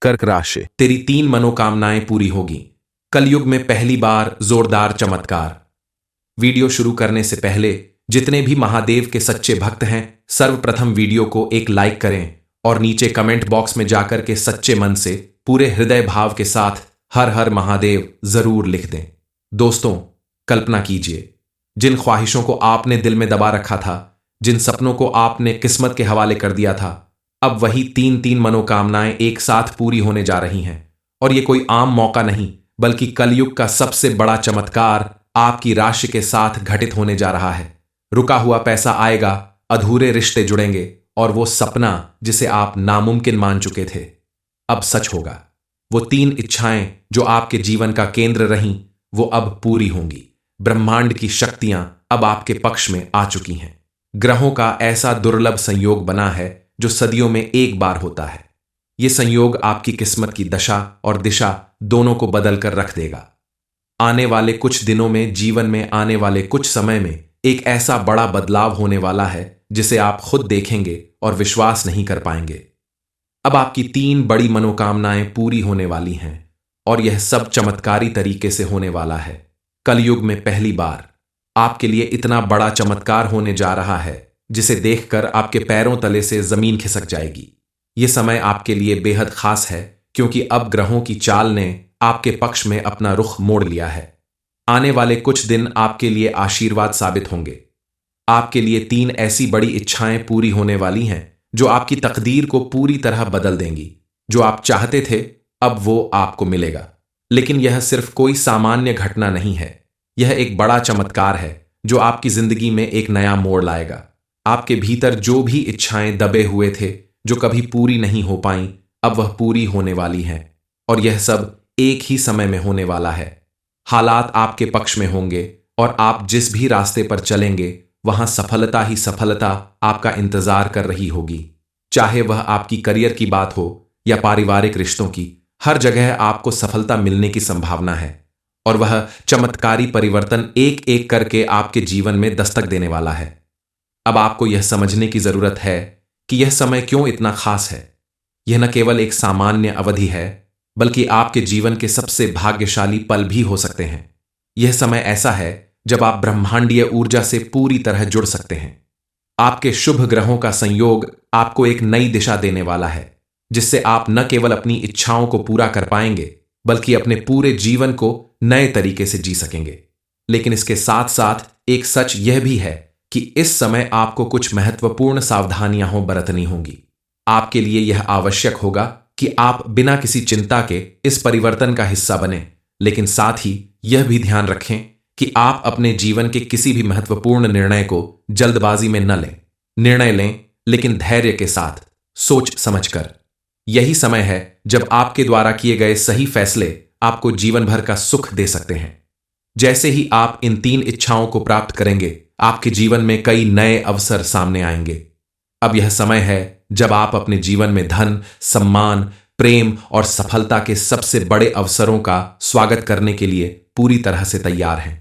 कर्क राशि। तेरी 3 मनोकामनाएं पूरी होगी। कलयुग में पहली बार जोरदार चमत्कार। वीडियो शुरू करने से पहले जितने भी महादेव के सच्चे भक्त हैं, सर्वप्रथम वीडियो को एक लाइक करें और नीचे कमेंट बॉक्स में जाकर के सच्चे मन से पूरे हृदय भाव के साथ हर हर महादेव जरूर लिख दें। दोस्तों, कल्पना कीजिए, जिन ख्वाहिशों को आपने दिल में दबा रखा था, जिन सपनों को आपने किस्मत के हवाले कर दिया था, अब वही 3 मनोकामनाएं एक साथ पूरी होने जा रही हैं। और ये कोई आम मौका नहीं, बल्कि कलयुग का सबसे बड़ा चमत्कार आपकी राशि के साथ घटित होने जा रहा है। रुका हुआ पैसा आएगा, अधूरे रिश्ते जुड़ेंगे और वो सपना जिसे आप नामुमकिन मान चुके थे, अब सच होगा। वो 3 इच्छाएं जो आपके जीवन का केंद्र रहीं, वो अब पूरी होंगी। ब्रह्मांड की शक्तियां अब आपके पक्ष में आ चुकी हैं। ग्रहों का ऐसा दुर्लभ संयोग बना है जो सदियों में एक बार होता है। ये संयोग आपकी किस्मत की दशा और दिशा दोनों को बदल कर रख देगा। आने वाले कुछ दिनों में, जीवन में आने वाले कुछ समय में एक ऐसा बड़ा बदलाव होने वाला है जिसे आप खुद देखेंगे और विश्वास नहीं कर पाएंगे। अब आपकी 3 बड़ी मनोकामनाएं पूरी होने वाली हैं और यह सब चमत्कारी तरीके से होने वाला है। कलयुग में पहली बार आपके लिए इतना बड़ा चमत्कार होने जा रहा है जिसे देखकर आपके पैरों तले से जमीन खिसक जाएगी। यह समय आपके लिए बेहद खास है क्योंकि अब ग्रहों की चाल ने आपके पक्ष में अपना रुख मोड़ लिया है। आने वाले कुछ दिन आपके लिए आशीर्वाद साबित होंगे। आपके लिए 3 ऐसी बड़ी इच्छाएं पूरी होने वाली हैं जो आपकी तकदीर को पूरी तरह बदल देंगी। जो आप चाहते थे, अब वो आपको मिलेगा। लेकिन यह सिर्फ कोई सामान्य घटना नहीं है, यह एक बड़ा चमत्कार है जो आपकी जिंदगी में एक नया मोड़ लाएगा। आपके भीतर जो भी इच्छाएं दबे हुए थे, जो कभी पूरी नहीं हो पाईं, अब वह पूरी होने वाली हैं। और यह सब एक ही समय में होने वाला है। हालात आपके पक्ष में होंगे और आप जिस भी रास्ते पर चलेंगे वहां सफलता ही सफलता आपका इंतजार कर रही होगी। चाहे वह आपकी करियर की बात हो या पारिवारिक रिश्तों की, हर जगह आपको सफलता मिलने की संभावना है। और वह चमत्कारी परिवर्तन एक एक करके आपके जीवन में दस्तक देने वाला है। अब आपको यह समझने की जरूरत है कि यह समय क्यों इतना खास है। यह न केवल एक सामान्य अवधि है, बल्कि आपके जीवन के सबसे भाग्यशाली पल भी हो सकते हैं। यह समय ऐसा है जब आप ब्रह्मांडीय ऊर्जा से पूरी तरह जुड़ सकते हैं। आपके शुभ ग्रहों का संयोग आपको एक नई दिशा देने वाला है, जिससे आप न केवल अपनी इच्छाओं को पूरा कर पाएंगे, बल्कि अपने पूरे जीवन को नए तरीके से जी सकेंगे। लेकिन इसके साथ साथ एक सच यह भी है कि इस समय आपको कुछ महत्वपूर्ण सावधानियां बरतनी होंगी। आपके लिए यह आवश्यक होगा कि आप बिना किसी चिंता के इस परिवर्तन का हिस्सा बने, लेकिन साथ ही यह भी ध्यान रखें कि आप अपने जीवन के किसी भी महत्वपूर्ण निर्णय को जल्दबाजी में न लें। निर्णय लें, लेकिन धैर्य के साथ, सोच समझकर। यही समय है जब आपके द्वारा किए गए सही फैसले आपको जीवन भर का सुख दे सकते हैं। जैसे ही आप इन 3 इच्छाओं को प्राप्त करेंगे, आपके जीवन में कई नए अवसर सामने आएंगे। अब यह समय है जब आप अपने जीवन में धन, सम्मान, प्रेम और सफलता के सबसे बड़े अवसरों का स्वागत करने के लिए पूरी तरह से तैयार हैं।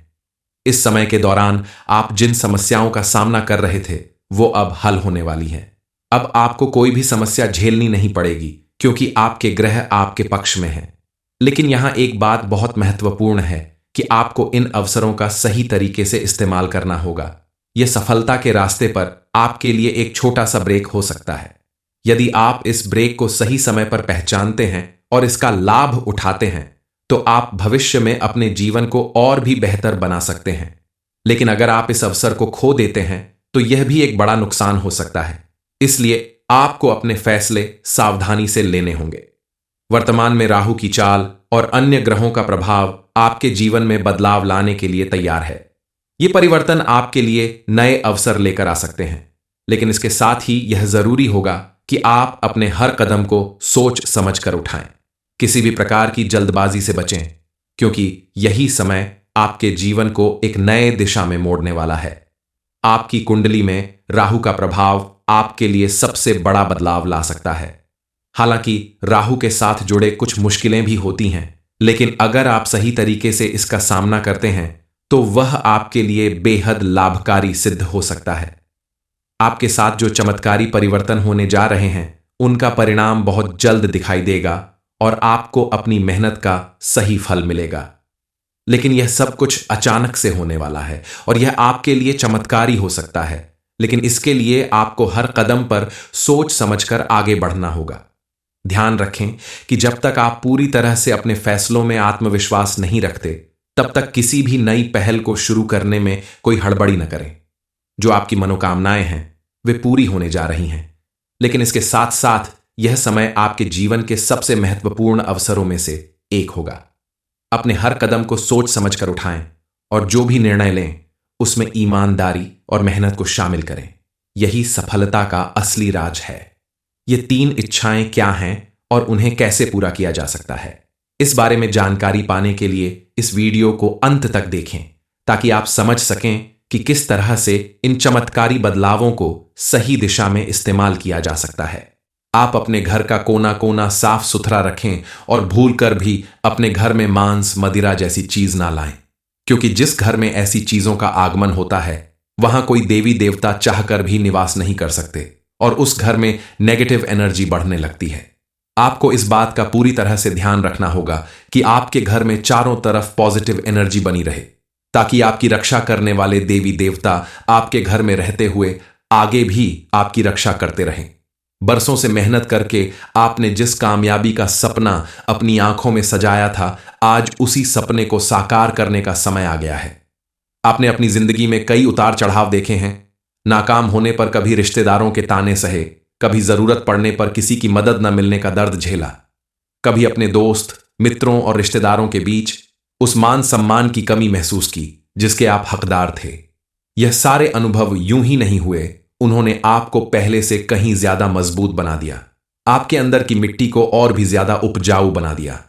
इस समय के दौरान आप जिन समस्याओं का सामना कर रहे थे, वो अब हल होने वाली हैं। अब आपको कोई भी समस्या झेलनी नहीं पड़ेगी क्योंकि आपके ग्रह आपके पक्ष में हैं। लेकिन यहां एक बात बहुत महत्वपूर्ण है कि आपको इन अवसरों का सही तरीके से इस्तेमाल करना होगा। यह सफलता के रास्ते पर आपके लिए एक छोटा सा ब्रेक हो सकता है। यदि आप इस ब्रेक को सही समय पर पहचानते हैं और इसका लाभ उठाते हैं, तो आप भविष्य में अपने जीवन को और भी बेहतर बना सकते हैं। लेकिन अगर आप इस अवसर को खो देते हैं, तो यह भी एक बड़ा नुकसान हो सकता है। इसलिए आपको अपने फैसले सावधानी से लेने होंगे। वर्तमान में राहु की चाल और अन्य ग्रहों का प्रभाव आपके जीवन में बदलाव लाने के लिए तैयार है। ये परिवर्तन आपके लिए नए अवसर लेकर आ सकते हैं, लेकिन इसके साथ ही यह जरूरी होगा कि आप अपने हर कदम को सोच समझ कर उठाएं। किसी भी प्रकार की जल्दबाजी से बचें, क्योंकि यही समय आपके जीवन को एक नए दिशा में मोड़ने वाला है। आपकी कुंडली में राहु का प्रभाव आपके लिए सबसे बड़ा बदलाव ला सकता है। हालांकि राहु के साथ जुड़े कुछ मुश्किलें भी होती हैं, लेकिन अगर आप सही तरीके से इसका सामना करते हैं तो वह आपके लिए बेहद लाभकारी सिद्ध हो सकता है। आपके साथ जो चमत्कारी परिवर्तन होने जा रहे हैं, उनका परिणाम बहुत जल्द दिखाई देगा और आपको अपनी मेहनत का सही फल मिलेगा। लेकिन यह सब कुछ अचानक से होने वाला है और यह आपके लिए चमत्कारी हो सकता है, लेकिन इसके लिए आपको हर कदम पर सोच समझकर आगे बढ़ना होगा। ध्यान रखें कि जब तक आप पूरी तरह से अपने फैसलों में आत्मविश्वास नहीं रखते, तब तक किसी भी नई पहल को शुरू करने में कोई हड़बड़ी न करें। जो आपकी मनोकामनाएं हैं वे पूरी होने जा रही हैं, लेकिन इसके साथ साथ यह समय आपके जीवन के सबसे महत्वपूर्ण अवसरों में से एक होगा। अपने हर कदम को सोच समझकर उठाएं और जो भी निर्णय लें उसमें ईमानदारी और मेहनत को शामिल करें। यही सफलता का असली राज है। ये 3 इच्छाएं क्या हैं और उन्हें कैसे पूरा किया जा सकता है, इस बारे में जानकारी पाने के लिए इस वीडियो को अंत तक देखें, ताकि आप समझ सकें कि किस तरह से इन चमत्कारी बदलावों को सही दिशा में इस्तेमाल किया जा सकता है। आप अपने घर का कोना कोना साफ सुथरा रखें और भूलकर भी अपने घर में मांस मदिरा जैसी चीज ना लाएं, क्योंकि जिस घर में ऐसी चीजों का आगमन होता है वहां कोई देवी देवता चाहकर भी निवास नहीं कर सकते और उस घर में नेगेटिव एनर्जी बढ़ने लगती है। आपको इस बात का पूरी तरह से ध्यान रखना होगा कि आपके घर में चारों तरफ पॉजिटिव एनर्जी बनी रहे, ताकि आपकी रक्षा करने वाले देवी देवता आपके घर में रहते हुए आगे भी आपकी रक्षा करते रहें। बरसों से मेहनत करके आपने जिस कामयाबी का सपना अपनी आंखों में सजाया था, आज उसी सपने को साकार करने का समय आ गया है। आपने अपनी जिंदगी में कई उतार चढ़ाव देखे हैं। नाकाम होने पर कभी रिश्तेदारों के ताने सहे, कभी जरूरत पड़ने पर किसी की मदद न मिलने का दर्द झेला, कभी अपने दोस्त मित्रों और रिश्तेदारों के बीच उस मान सम्मान की कमी महसूस की जिसके आप हकदार थे। यह सारे अनुभव यूं ही नहीं हुए, उन्होंने आपको पहले से कहीं ज्यादा मजबूत बना दिया, आपके अंदर की मिट्टी को और भी ज्यादा उपजाऊ बना दिया।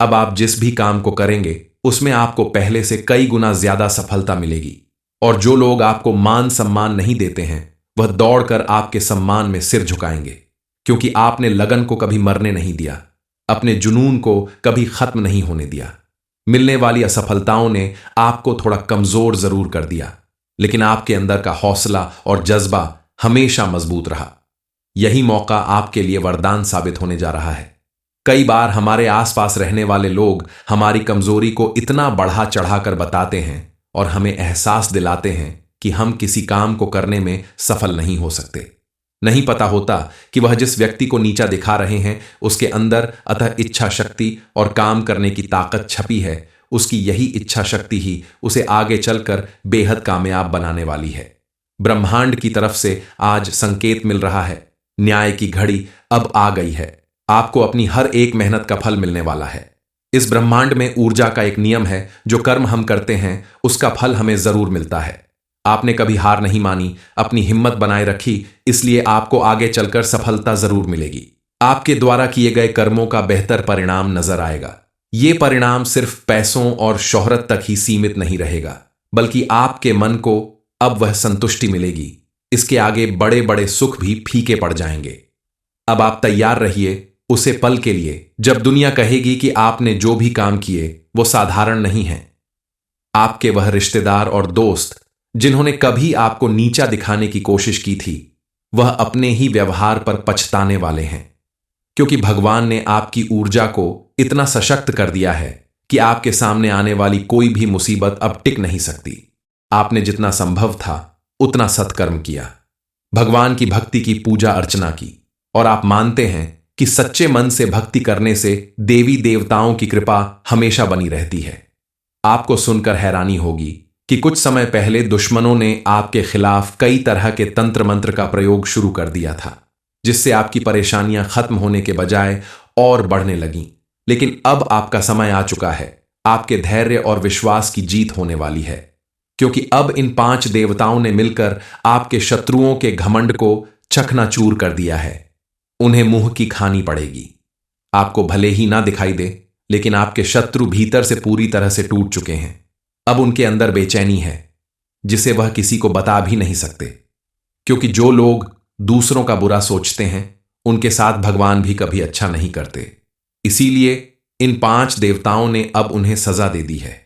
अब आप जिस भी काम को करेंगे उसमें आपको पहले से कई गुना ज्यादा सफलता मिलेगी, और जो लोग आपको मान सम्मान नहीं देते हैं वह दौड़कर आपके सम्मान में सिर झुकाएंगे, क्योंकि आपने लगन को कभी मरने नहीं दिया, अपने जुनून को कभी खत्म नहीं होने दिया। मिलने वाली असफलताओं ने आपको थोड़ा कमजोर जरूर कर दिया, लेकिन आपके अंदर का हौसला और जज्बा हमेशा मजबूत रहा। यही मौका आपके लिए वरदान साबित होने जा रहा है। कई बार हमारे आसपास रहने वाले लोग हमारी कमजोरी को इतना बढ़ा चढ़ाकर बताते हैं और हमें एहसास दिलाते हैं कि हम किसी काम को करने में सफल नहीं हो सकते। नहीं पता होता कि वह जिस व्यक्ति को नीचा दिखा रहे हैं उसके अंदर अतः इच्छा शक्ति और काम करने की ताकत छपी है। उसकी यही इच्छा शक्ति ही उसे आगे चलकर बेहद कामयाब बनाने वाली है। ब्रह्मांड की तरफ से आज संकेत मिल रहा है, न्याय की घड़ी अब आ गई है। आपको अपनी हर एक मेहनत का फल मिलने वाला है। इस ब्रह्मांड में ऊर्जा का एक नियम है, जो कर्म हम करते हैं उसका फल हमें जरूर मिलता है। आपने कभी हार नहीं मानी, अपनी हिम्मत बनाए रखी, इसलिए आपको आगे चलकर सफलता जरूर मिलेगी। आपके द्वारा किए गए कर्मों का बेहतर परिणाम नजर आएगा। ये परिणाम सिर्फ पैसों और शोहरत तक ही सीमित नहीं रहेगा, बल्कि आपके मन को अब वह संतुष्टि मिलेगी। इसके आगे बड़े बड़े सुख भी फीके पड़ जाएंगे। अब आप तैयार रहिए उसे पल के लिए जब दुनिया कहेगी कि आपने जो भी काम किए वो साधारण नहीं है। आपके वह रिश्तेदार और दोस्त जिन्होंने कभी आपको नीचा दिखाने की कोशिश की थी, वह अपने ही व्यवहार पर पछताने वाले हैं, क्योंकि भगवान ने आपकी ऊर्जा को इतना सशक्त कर दिया है कि आपके सामने आने वाली कोई भी मुसीबत अब टिक नहीं सकती। आपने जितना संभव था उतना सत्कर्म किया, भगवान की भक्ति की पूजा अर्चना की, और आप मानते हैं कि सच्चे मन से भक्ति करने से देवी देवताओं की कृपा हमेशा बनी रहती है। आपको सुनकर हैरानी होगी कि कुछ समय पहले दुश्मनों ने आपके खिलाफ कई तरह के तंत्र मंत्र का प्रयोग शुरू कर दिया था, जिससे आपकी परेशानियां खत्म होने के बजाय और बढ़ने लगीं। लेकिन अब आपका समय आ चुका है। आपके धैर्य और विश्वास की जीत होने वाली है, क्योंकि अब इन 5 देवताओं ने मिलकर आपके शत्रुओं के घमंड को चकनाचूर कर दिया है। उन्हें मुंह की खानी पड़ेगी। आपको भले ही ना दिखाई दे, लेकिन आपके शत्रु भीतर से पूरी तरह से टूट चुके हैं। अब उनके अंदर बेचैनी है जिसे वह किसी को बता भी नहीं सकते, क्योंकि जो लोग दूसरों का बुरा सोचते हैं उनके साथ भगवान भी कभी अच्छा नहीं करते। इसीलिए इन 5 देवताओं ने अब उन्हें सजा दे दी है।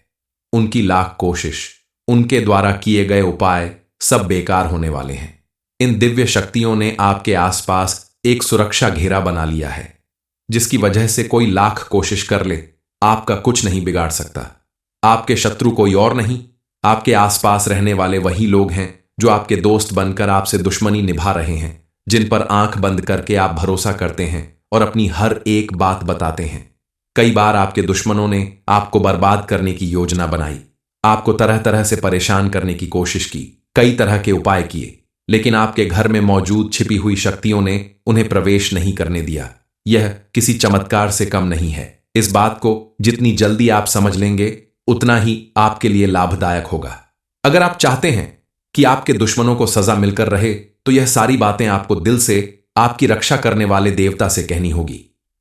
उनकी लाख कोशिश, उनके द्वारा किए गए उपाय सब बेकार होने वाले हैं। इन दिव्य शक्तियों ने आपके आसपास एक सुरक्षा घेरा बना लिया है। जिसकी वजह से कोई लाख कोशिश कर ले आपका कुछ नहीं बिगाड़ सकता। आपके शत्रु कोई और नहीं, आपके आसपास रहने वाले वही लोग हैं जो आपके दोस्त बनकर आपसे दुश्मनी निभा रहे हैं, जिन पर आंख बंद करके आप भरोसा करते हैं और अपनी हर एक बात बताते हैं। कई बार आपके दुश्मनों ने आपको बर्बाद करने की योजना बनाई, आपको तरह तरह से परेशान करने की कोशिश की, कई तरह के उपाय किए, लेकिन आपके घर में मौजूद छिपी हुई शक्तियों ने उन्हें प्रवेश नहीं करने दिया। यह किसी चमत्कार से कम नहीं है। इस बात को जितनी जल्दी आप समझ लेंगे उतना ही आपके लिए लाभदायक होगा। अगर आप चाहते हैं कि आपके दुश्मनों को सजा मिलकर रहे तो यह सारी बातें आपको दिल से आपकी रक्षा करने वाले देवता से कहनी होगी।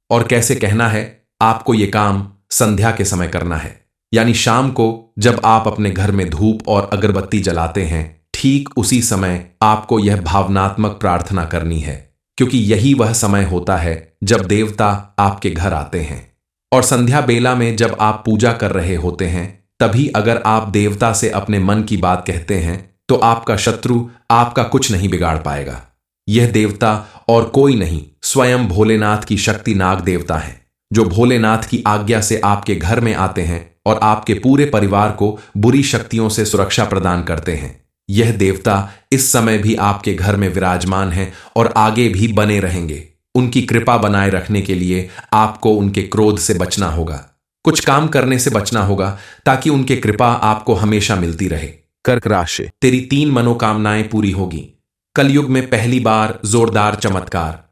और कैसे कहना है? आपको यह काम संध्या के समय करना है, यानी शाम को जब आप अपने घर में धूप और अगरबत्ती जलाते हैं, ठीक उसी समय आपको यह भावनात्मक प्रार्थना करनी है, क्योंकि यही वह समय होता है जब देवता आपके घर आते हैं। और संध्या बेला में जब आप पूजा कर रहे होते हैं, तभी अगर आप देवता से अपने मन की बात कहते हैं तो आपका शत्रु आपका कुछ नहीं बिगाड़ पाएगा। यह देवता और कोई नहीं, स्वयं भोलेनाथ की शक्ति नाग देवता है, जो भोलेनाथ की आज्ञा से आपके घर में आते हैं और आपके पूरे परिवार को बुरी शक्तियों से सुरक्षा प्रदान करते हैं। यह देवता इस समय भी आपके घर में विराजमान है और आगे भी बने रहेंगे। उनकी कृपा बनाए रखने के लिए आपको उनके क्रोध से बचना होगा, कुछ काम करने से बचना होगा ताकि उनकी कृपा आपको हमेशा मिलती रहे। कर्क राशि, तेरी 3 मनोकामनाएं पूरी होगी। कलयुग में पहली बार जोरदार चमत्कार।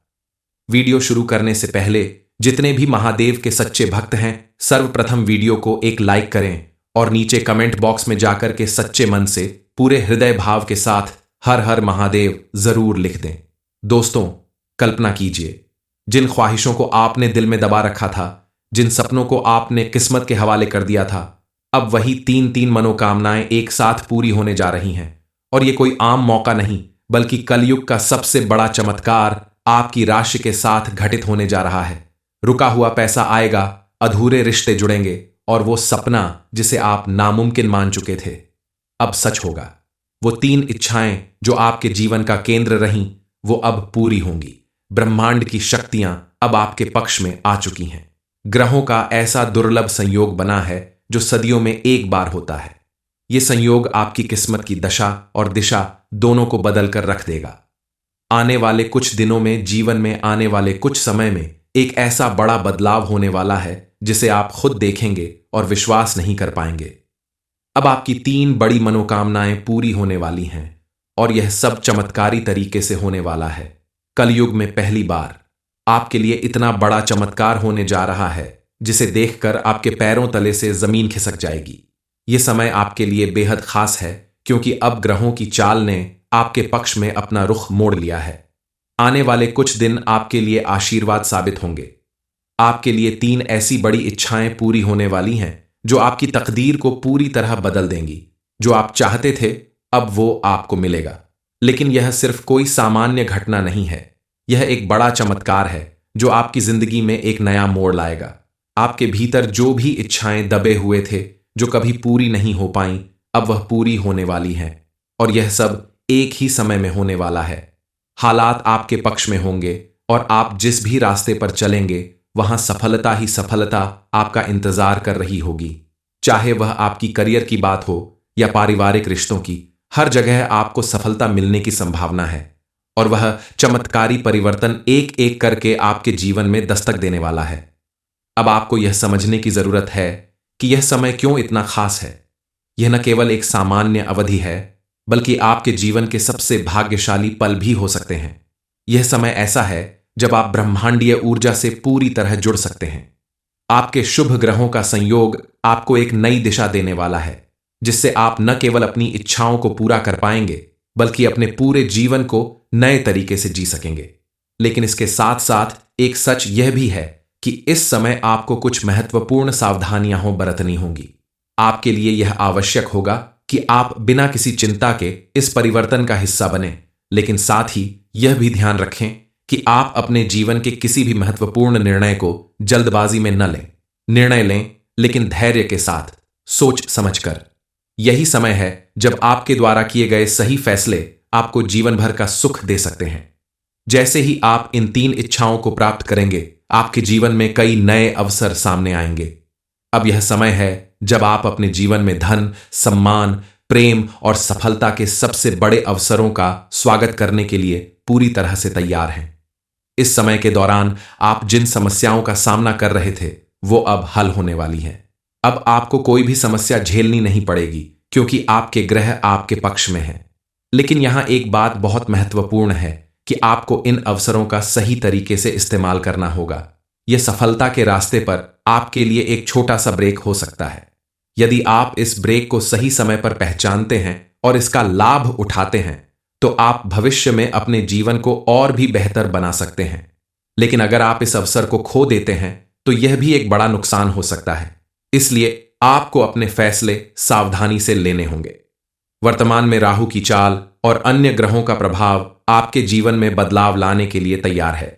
वीडियो शुरू करने से पहले जितने भी महादेव के सच्चे भक्त हैं, सर्वप्रथम वीडियो को एक लाइक करें और नीचे कमेंट बॉक्स में जाकर के सच्चे मन से पूरे हृदय भाव के साथ हर हर महादेव जरूर लिख दें। दोस्तों, कल्पना कीजिए, जिन ख्वाहिशों को आपने दिल में दबा रखा था, जिन सपनों को आपने किस्मत के हवाले कर दिया था, अब वही 3 मनोकामनाएं एक साथ पूरी होने जा रही हैं। और ये कोई आम मौका नहीं, बल्कि कलयुग का सबसे बड़ा चमत्कार आपकी राशि के साथ घटित होने जा रहा है। रुका हुआ पैसा आएगा, अधूरे रिश्ते जुड़ेंगे और वो सपना जिसे आप नामुमकिन मान चुके थे अब सच होगा। वो 3 इच्छाएं जो आपके जीवन का केंद्र रहीं, वो अब पूरी होंगी। ब्रह्मांड की शक्तियां अब आपके पक्ष में आ चुकी हैं। ग्रहों का ऐसा दुर्लभ संयोग बना है जो सदियों में एक बार होता है। यह संयोग आपकी किस्मत की दशा और दिशा दोनों को बदल कर रख देगा। आने वाले कुछ दिनों में, जीवन में आने वाले कुछ समय में एक ऐसा बड़ा बदलाव होने वाला है जिसे आप खुद देखेंगे और विश्वास नहीं कर पाएंगे। अब आपकी 3 बड़ी मनोकामनाएं पूरी होने वाली हैं और यह सब चमत्कारी तरीके से होने वाला है। कलयुग में पहली बार आपके लिए इतना बड़ा चमत्कार होने जा रहा है जिसे देखकर आपके पैरों तले से जमीन खिसक जाएगी। यह समय आपके लिए बेहद खास है क्योंकि अब ग्रहों की चाल ने आपके पक्ष में अपना रुख मोड़ लिया है। आने वाले कुछ दिन आपके लिए आशीर्वाद साबित होंगे। आपके लिए 3 ऐसी बड़ी इच्छाएं पूरी होने वाली हैं जो आपकी तकदीर को पूरी तरह बदल देंगी। जो आप चाहते थे अब वो आपको मिलेगा। लेकिन यह सिर्फ कोई सामान्य घटना नहीं है, यह एक बड़ा चमत्कार है जो आपकी जिंदगी में एक नया मोड़ लाएगा। आपके भीतर जो भी इच्छाएं दबे हुए थे, जो कभी पूरी नहीं हो पाईं, अब वह पूरी होने वाली हैं और यह सब एक ही समय में होने वाला है। हालात आपके पक्ष में होंगे और आप जिस भी रास्ते पर चलेंगे वहां सफलता ही सफलता आपका इंतजार कर रही होगी। चाहे वह आपकी करियर की बात हो या पारिवारिक रिश्तों की, हर जगह आपको सफलता मिलने की संभावना है और वह चमत्कारी परिवर्तन एक एक करके आपके जीवन में दस्तक देने वाला है। अब आपको यह समझने की जरूरत है कि यह समय क्यों इतना खास है। यह न केवल एक सामान्य अवधि है, बल्कि आपके जीवन के सबसे भाग्यशाली पल भी हो सकते हैं। यह समय ऐसा है जब आप ब्रह्मांडीय ऊर्जा से पूरी तरह जुड़ सकते हैं। आपके शुभ ग्रहों का संयोग आपको एक नई दिशा देने वाला है, जिससे आप न केवल अपनी इच्छाओं को पूरा कर पाएंगे, बल्कि अपने पूरे जीवन को नए तरीके से जी सकेंगे। लेकिन इसके साथ साथ एक सच यह भी है कि इस समय आपको कुछ महत्वपूर्ण सावधानियां बरतनी होंगी। आपके लिए यह आवश्यक होगा कि आप बिना किसी चिंता के इस परिवर्तन का हिस्सा बने, लेकिन साथ ही यह भी ध्यान रखें कि आप अपने जीवन के किसी भी महत्वपूर्ण निर्णय को जल्दबाजी में न लें। निर्णय लें, लेकिन धैर्य के साथ, सोच समझकर। यही समय है जब आपके द्वारा किए गए सही फैसले आपको जीवन भर का सुख दे सकते हैं। जैसे ही आप इन 3 इच्छाओं को प्राप्त करेंगे, आपके जीवन में कई नए अवसर सामने आएंगे। अब यह समय है जब आप अपने जीवन में धन, सम्मान, प्रेम और सफलता के सबसे बड़े अवसरों का स्वागत करने के लिए पूरी तरह से तैयार हैं। इस समय के दौरान आप जिन समस्याओं का सामना कर रहे थे वो अब हल होने वाली हैं। अब आपको कोई भी समस्या झेलनी नहीं पड़ेगी क्योंकि आपके ग्रह आपके पक्ष में हैं। लेकिन यहां एक बात बहुत महत्वपूर्ण है कि आपको इन अवसरों का सही तरीके से इस्तेमाल करना होगा। यह सफलता के रास्ते पर आपके लिए एक छोटा सा ब्रेक हो सकता है। यदि आप इस ब्रेक को सही समय पर पहचानते हैं और इसका लाभ उठाते हैं तो आप भविष्य में अपने जीवन को और भी बेहतर बना सकते हैं। लेकिन अगर आप इस अवसर को खो देते हैं तो यह भी एक बड़ा नुकसान हो सकता है। इसलिए आपको अपने फैसले सावधानी से लेने होंगे। वर्तमान में राहु की चाल और अन्य ग्रहों का प्रभाव आपके जीवन में बदलाव लाने के लिए तैयार है।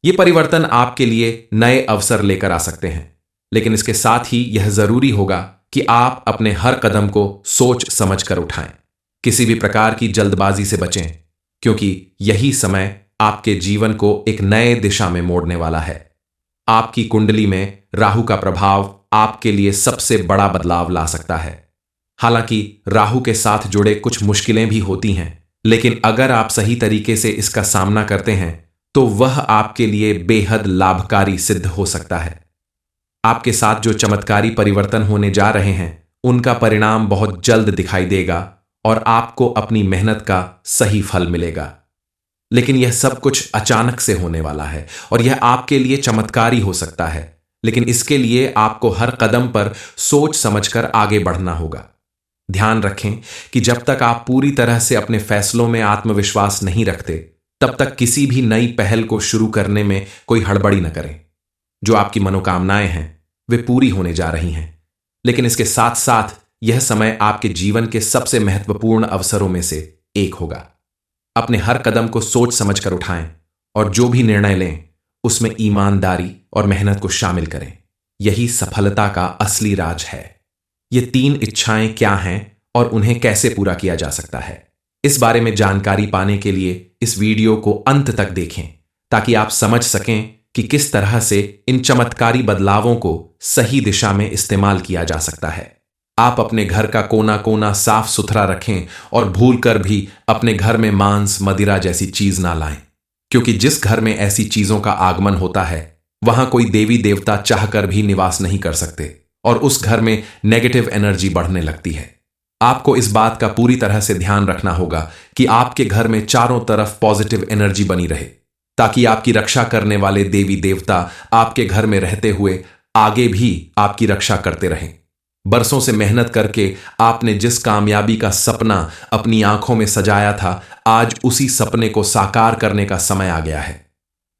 ये परिवर्तन आपके लिए नए अवसर लेकर आ सकते हैं, लेकिन इसके साथ ही यह जरूरी होगा कि आप अपने हर कदम को सोच समझ कर उठाएं। किसी भी प्रकार की जल्दबाजी से बचें, क्योंकि यही समय आपके जीवन को एक नए दिशा में मोड़ने वाला है। आपकी कुंडली में राहु का प्रभाव आपके लिए सबसे बड़ा बदलाव ला सकता है। हालांकि राहु के साथ जुड़े कुछ मुश्किलें भी होती हैं, लेकिन अगर आप सही तरीके से इसका सामना करते हैं तो वह आपके लिए बेहद लाभकारी सिद्ध हो सकता है। आपके साथ जो चमत्कारी परिवर्तन होने जा रहे हैं उनका परिणाम बहुत जल्द दिखाई देगा और आपको अपनी मेहनत का सही फल मिलेगा। लेकिन यह सब कुछ अचानक से होने वाला है और यह आपके लिए चमत्कारी हो सकता है, लेकिन इसके लिए आपको हर कदम पर सोच समझकर आगे बढ़ना होगा। ध्यान रखें कि जब तक आप पूरी तरह से अपने फैसलों में आत्मविश्वास नहीं रखते तब तक किसी भी नई पहल को शुरू करने में कोई हड़बड़ी न करें। जो आपकी मनोकामनाएं हैं वे पूरी होने जा रही हैं, लेकिन इसके साथ साथ यह समय आपके जीवन के सबसे महत्वपूर्ण अवसरों में से एक होगा। अपने हर कदम को सोच समझ कर उठाएं और जो भी निर्णय लें उसमें ईमानदारी और मेहनत को शामिल करें। यही सफलता का असली राज है। ये 3 इच्छाएं क्या हैं और उन्हें कैसे पूरा किया जा सकता है, इस बारे में जानकारी पाने के लिए इस वीडियो को अंत तक देखें ताकि आप समझ सकें कि किस तरह से इन चमत्कारी बदलावों को सही दिशा में इस्तेमाल किया जा सकता है। आप अपने घर का कोना कोना साफ सुथरा रखें और भूलकर भी अपने घर में मांस, मदिरा जैसी चीज ना लाएं, क्योंकि जिस घर में ऐसी चीजों का आगमन होता है वहां कोई देवी देवता चाहकर भी निवास नहीं कर सकते और उस घर में नेगेटिव एनर्जी बढ़ने लगती है। आपको इस बात का पूरी तरह से ध्यान रखना होगा कि आपके घर में चारों तरफ पॉजिटिव एनर्जी बनी रहे, ताकि आपकी रक्षा करने वाले देवी देवता आपके घर में रहते हुए आगे भी आपकी रक्षा करते रहें। बरसों से मेहनत करके आपने जिस कामयाबी का सपना अपनी आंखों में सजाया था, आज उसी सपने को साकार करने का समय आ गया है।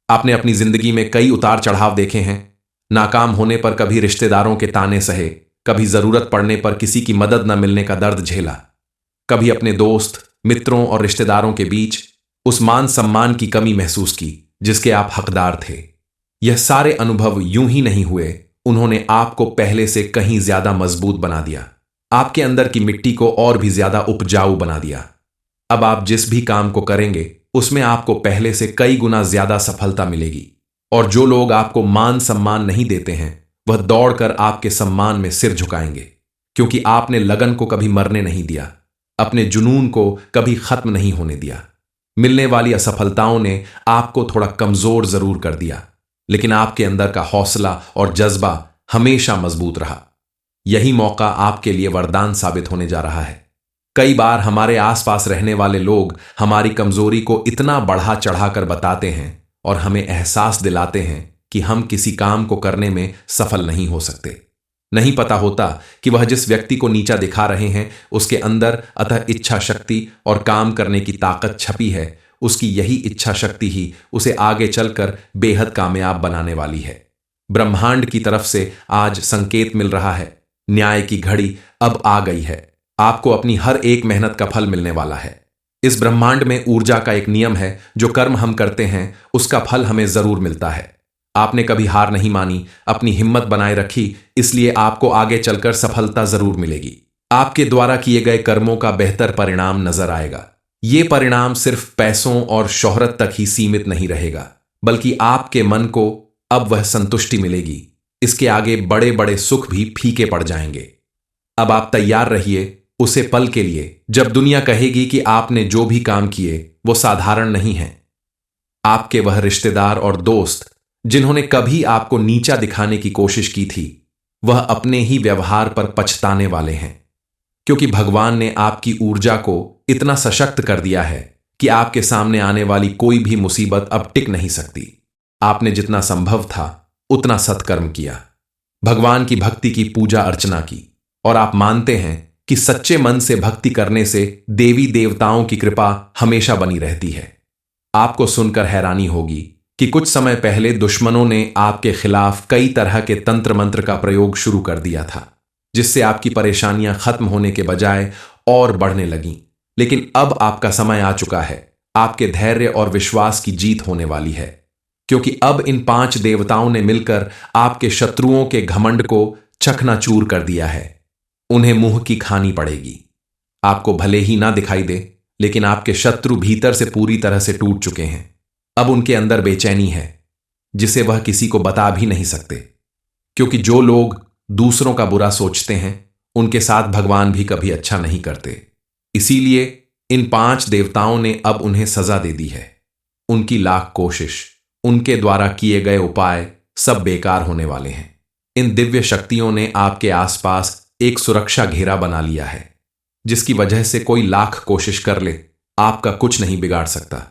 आपने अपनी जिंदगी में कई उतार चढ़ाव देखे हैं। नाकाम होने पर कभी रिश्तेदारों के ताने सहे, कभी जरूरत पड़ने पर किसी की मदद न मिलने का दर्द झेला, कभी अपने दोस्त, मित्रों और रिश्तेदारों के बीच उस मान सम्मान की कमी महसूस की जिसके आप हकदार थे। यह सारे अनुभव यूं ही नहीं हुए, उन्होंने आपको पहले से कहीं ज्यादा मजबूत बना दिया, आपके अंदर की मिट्टी को और भी ज्यादा उपजाऊ बना दिया। अब आप जिस भी काम को करेंगे उसमें आपको पहले से कई गुना ज्यादा सफलता मिलेगी और जो लोग आपको मान सम्मान नहीं देते हैं वह दौड़कर आपके सम्मान में सिर झुकाएंगे, क्योंकि आपने लगन को कभी मरने नहीं दिया, अपने जुनून को कभी खत्म नहीं होने दिया। मिलने वाली असफलताओं ने आपको थोड़ा कमजोर जरूर कर दिया, लेकिन आपके अंदर का हौसला और जज्बा हमेशा मजबूत रहा। यही मौका आपके लिए वरदान साबित होने जा रहा है। कई बार हमारे आसपास रहने वाले लोग हमारी कमजोरी को इतना बढ़ा चढ़ाकर बताते हैं और हमें एहसास दिलाते हैं कि हम किसी काम को करने में सफल नहीं हो सकते। नहीं पता होता कि वह जिस व्यक्ति को नीचा दिखा रहे हैं उसके अंदर अतः इच्छा शक्ति और काम करने की ताकत छपी है। उसकी यही इच्छा शक्ति ही उसे आगे चलकर बेहद कामयाब बनाने वाली है। ब्रह्मांड की तरफ से आज संकेत मिल रहा है, न्याय की घड़ी अब आ गई है। आपको अपनी हर एक मेहनत का फल मिलने वाला है। इस ब्रह्मांड में ऊर्जा का एक नियम है, जो कर्म हम करते हैं उसका फल हमें जरूर मिलता है। आपने कभी हार नहीं मानी, अपनी हिम्मत बनाए रखी, इसलिए आपको आगे चलकर सफलता जरूर मिलेगी। आपके द्वारा किए गए कर्मों का बेहतर परिणाम नजर आएगा। ये परिणाम सिर्फ पैसों और शोहरत तक ही सीमित नहीं रहेगा, बल्कि आपके मन को अब वह संतुष्टि मिलेगी। इसके आगे बड़े बड़े सुख भी फीके पड़ जाएंगे। अब आप तैयार रहिए उसे पल के लिए जब दुनिया कहेगी कि आपने जो भी काम किए वो साधारण नहीं है। आपके वह रिश्तेदार और दोस्त जिन्होंने कभी आपको नीचा दिखाने की कोशिश की थी, वह अपने ही व्यवहार पर पछताने वाले हैं, क्योंकि भगवान ने आपकी ऊर्जा को इतना सशक्त कर दिया है कि आपके सामने आने वाली कोई भी मुसीबत अब टिक नहीं सकती। आपने जितना संभव था उतना सत्कर्म किया, भगवान की भक्ति की पूजा अर्चना की, और आप मानते हैं कि सच्चे मन से भक्ति करने से देवी देवताओं की कृपा हमेशा बनी रहती है। आपको सुनकर हैरानी होगी कि कुछ समय पहले दुश्मनों ने आपके खिलाफ कई तरह के तंत्र मंत्र का प्रयोग शुरू कर दिया था, जिससे आपकी परेशानियां खत्म होने के बजाय और बढ़ने लगीं। लेकिन अब आपका समय आ चुका है, आपके धैर्य और विश्वास की जीत होने वाली है, क्योंकि अब इन 5 देवताओं ने मिलकर आपके शत्रुओं के घमंड को चकनाचूर कर दिया है। उन्हें मुंह की खानी पड़ेगी। आपको भले ही ना दिखाई दे, लेकिन आपके शत्रु भीतर से पूरी तरह से टूट चुके हैं। अब उनके अंदर बेचैनी है जिसे वह किसी को बता भी नहीं सकते, क्योंकि जो लोग दूसरों का बुरा सोचते हैं उनके साथ भगवान भी कभी अच्छा नहीं करते। इसीलिए इन 5 देवताओं ने अब उन्हें सजा दे दी है। उनकी लाख कोशिश, उनके द्वारा किए गए उपाय सब बेकार होने वाले हैं। इन दिव्य शक्तियों ने आपके आसपास एक सुरक्षा घेरा बना लिया है, जिसकी वजह से कोई लाख कोशिश कर ले आपका कुछ नहीं बिगाड़ सकता।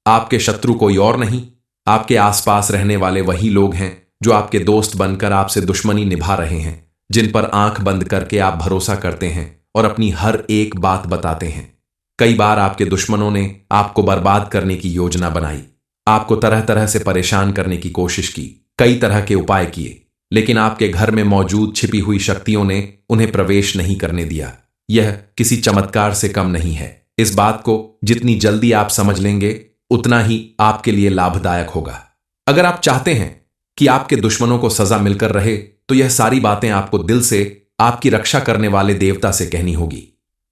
आपके शत्रु कोई और नहीं, आपके आसपास रहने वाले वही लोग हैं जो आपके दोस्त बनकर आपसे दुश्मनी निभा रहे हैं, जिन पर आंख बंद करके आप भरोसा करते हैं और अपनी हर एक बात बताते हैं। कई बार आपके दुश्मनों ने आपको बर्बाद करने की योजना बनाई, आपको तरह तरह से परेशान करने की कोशिश की, कई तरह के उपाय किए, लेकिन आपके घर में मौजूद छिपी हुई शक्तियों ने उन्हें प्रवेश नहीं करने दिया। यह किसी चमत्कार से कम नहीं है। इस बात को जितनी जल्दी आप समझ लेंगे उतना ही आपके लिए लाभदायक होगा। अगर आप चाहते हैं कि आपके दुश्मनों को सजा मिलकर रहे, तो यह सारी बातें आपको दिल से आपकी रक्षा करने वाले देवता से कहनी होगी।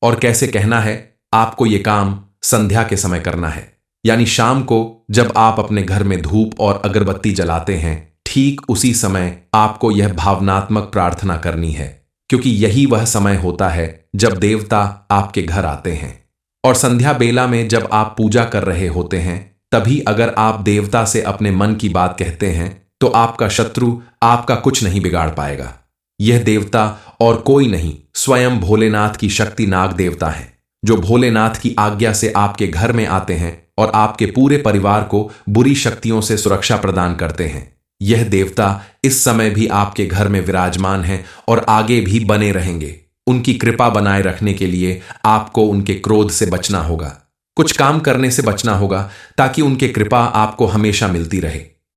और कैसे कहना है? आपको यह काम संध्या के समय करना है, यानी शाम को जब आप अपने घर में धूप और अगरबत्ती जलाते हैं, ठीक उसी समय आपको यह भावनात्मक प्रार्थना करनी है, क्योंकि यही वह समय होता है जब देवता आपके घर आते हैं। और संध्या बेला में जब आप पूजा कर रहे होते हैं, तभी अगर आप देवता से अपने मन की बात कहते हैं तो आपका शत्रु आपका कुछ नहीं बिगाड़ पाएगा। यह देवता और कोई नहीं, स्वयं भोलेनाथ की शक्ति नाग देवता है, जो भोलेनाथ की आज्ञा से आपके घर में आते हैं और आपके पूरे परिवार को बुरी शक्तियों से सुरक्षा प्रदान करते हैं। यह देवता इस समय भी आपके घर में विराजमान हैं और आगे भी बने रहेंगे। उनकी कृपा बनाए रखने के लिए आपको उनके क्रोध से बचना होगा, कुछ काम करने से बचना होगा, ताकि उनकी कृपा आपको हमेशा मिलती रहे।